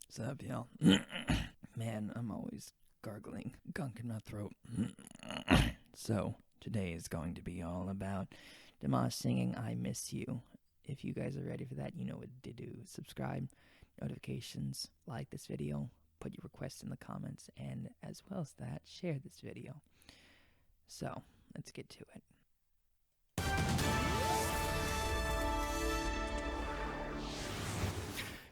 What's up, y'all? Man, I'm always gargling gunk in my throat. So, today is going to be all about Dimash singing I Miss You. If you guys are ready for that, you know what to do. Subscribe, notifications, like this video, put your requests in the comments, and as well as that, share this video. So, let's get to it.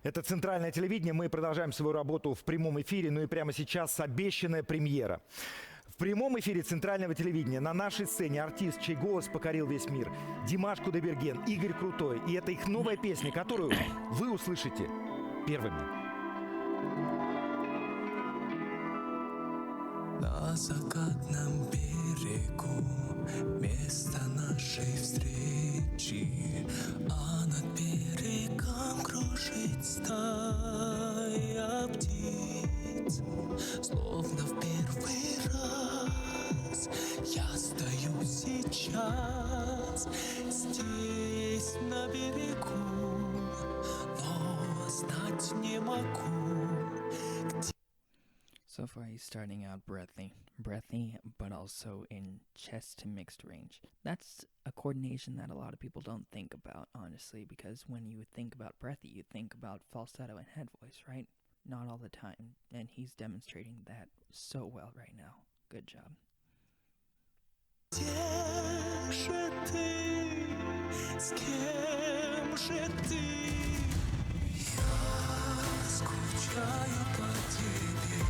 Это центральное телевидение. Мы продолжаем свою работу в прямом эфире. Ну и прямо сейчас обещанная премьера. В прямом эфире центрального телевидения на нашей сцене артист, чей голос покорил весь мир. Димаш Кудайберген, Игорь Крутой. И это их новая песня, которую вы услышите первыми. На закатном берегу место нашей встречи, а над берегом кружит стая птиц. Словно в первый раз я стою сейчас здесь на берегу, но знать не могу. So far, he's starting out breathy, but also in chest to mixed range. That's a coordination that a lot of people don't think about, honestly, because when you think about breathy, you think about falsetto and head voice, right? Not all the time, and he's demonstrating that so well right now. Good job. Где же ты? С кем же ты? Я скучаю по тебе.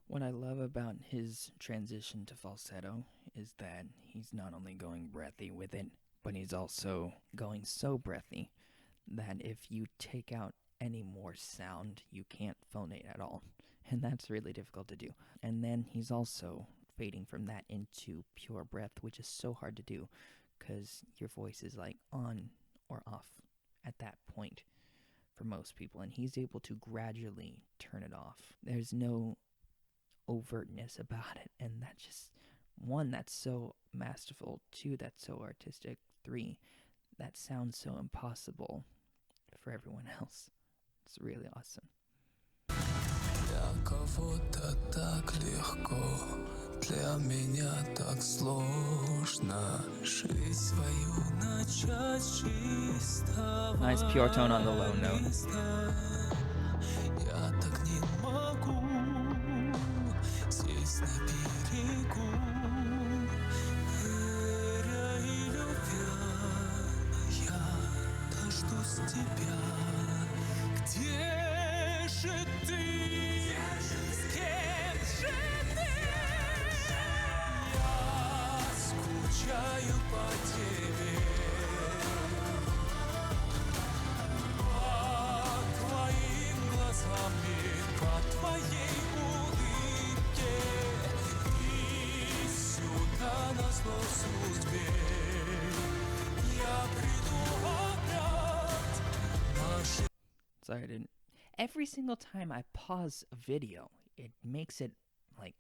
What I love about his transition to falsetto is that he's not only going breathy with it, but he's also going so breathy that if you take out any more sound, you can't phonate at all. And that's really difficult to do. And then he's also fading from that into pure breath, which is so hard to do because your voice is like on or off at that point for most people. And he's able to gradually turn it off. There's no overtness about it. And that's just, one, that's so masterful. Two, that's so artistic. Three, that sounds so impossible for everyone else. It's really awesome. Для кого-то так легко, для меня так сложно. Жизнь свою начать чисто. Nice pure tone on the low note. Я так не могу здесь на берегу. Веря и любя, я дождусь тебя. Где же ты? С кем же ты? Я скучаю по тебе. По твоим глазам и по твоей улыбке. И сюда назло судьбе я приду опять. Наши Sorry, I didn't. Every single time I pause a video, it makes it like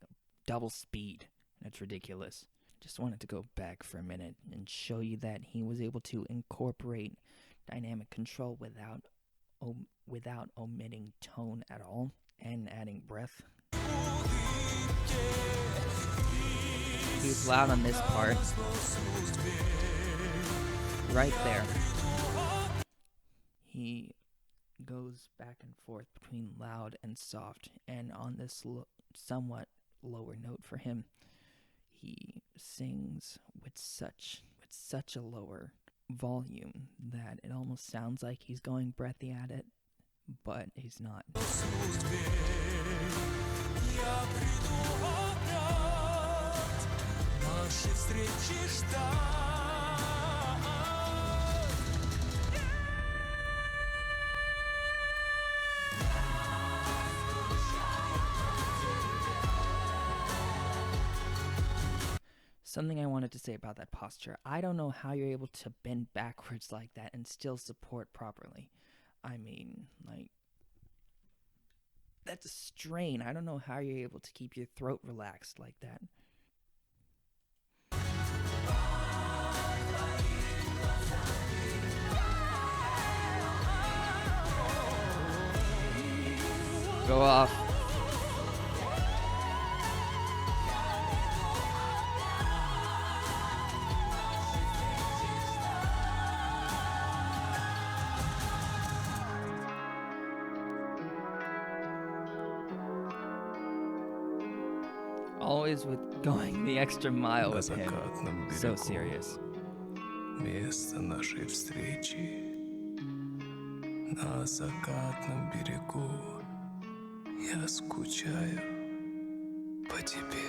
double speed, and it's ridiculous. Just wanted to go back for a minute and show you that he was able to incorporate dynamic control without omitting tone at all and adding breath. He's loud on this part. Right there. He goes back and forth between loud and soft, and on this somewhat lower note for him, he sings with such a lower volume that it almost sounds like he's going breathy at it, but he's not. something I wanted to say about that posture. I don't know how you're able to bend backwards like that and still support properly. I mean, like, that's a strain. I don't know how you're able to keep your throat relaxed like that. Go off. Always with going the extra mile with him. So serious. Место нашей встречи на закатном берегу. Я скучаю по тебе.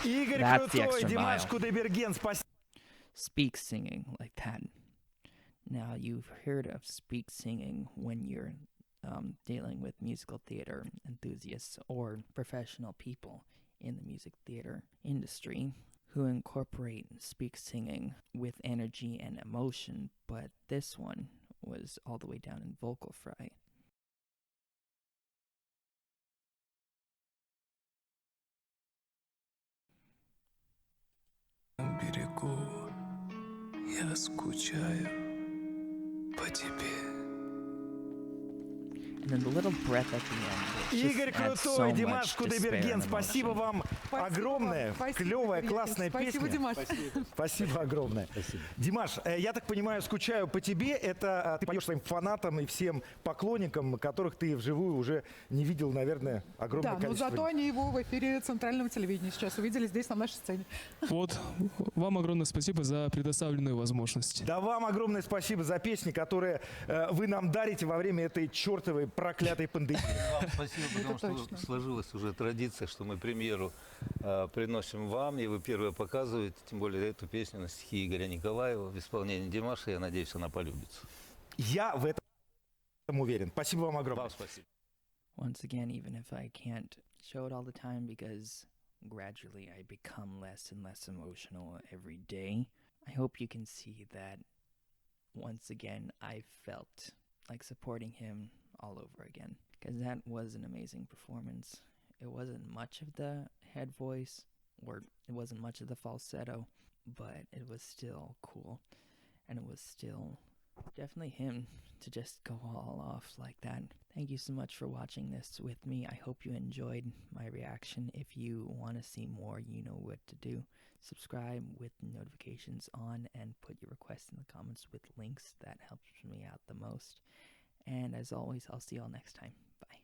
Игорь That's the Крутой, extra Димаш mile. Кудайберген, спасибо. Speak singing like that. Now, you've heard of speak singing when you're dealing with musical theater enthusiasts or professional people in the music theater industry who incorporate speak singing with energy and emotion, but this one was all the way down in vocal fry. На берегу я скучаю по тебе. And then the little breath at the end. It Игорь just adds so Крутой, much Димаш despair Кудайберген, and спасибо emotion. вам огромное. Клевая, классная Спасибо, песня. Димаш. Спасибо огромное. Димаш, я так понимаю, скучаю по тебе. Это ты поешь своим фанатам и всем поклонникам, которых ты вживую уже не видел, наверное, огромное Да, но количество. зато они его в эфире центрального телевидения сейчас увидели здесь, на нашей сцене. Вот, вам огромное спасибо за предоставленную возможность. Да вам огромное спасибо за песни, которые вы нам дарите во время этой чертовой проклятой пандемии. Вам спасибо, потому что точно. сложилась уже традиция, что мы премьеру приносим вам, и вы первые показываете, тем более эту песню на стихи Игоря Николаева в исполнении Димаша. Я надеюсь, она полюбится. Я в этом уверен. Спасибо вам огромное. Вам спасибо. Once again, even if I can't show it all the time because gradually I become less and less emotional every day, I hope you can see that once again I felt like supporting him all over again, because that was an amazing performance. It wasn't much of the head voice, or it wasn't much of the falsetto, but it was still cool, and it was still definitely him to just go all off like that. Thank you so much for watching this with me. I hope you enjoyed my reaction. If you want to see more, you know what to do. Subscribe with notifications on and put your requests in the comments with links. That helps me out the most. And as always, I'll see you all next time. Bye.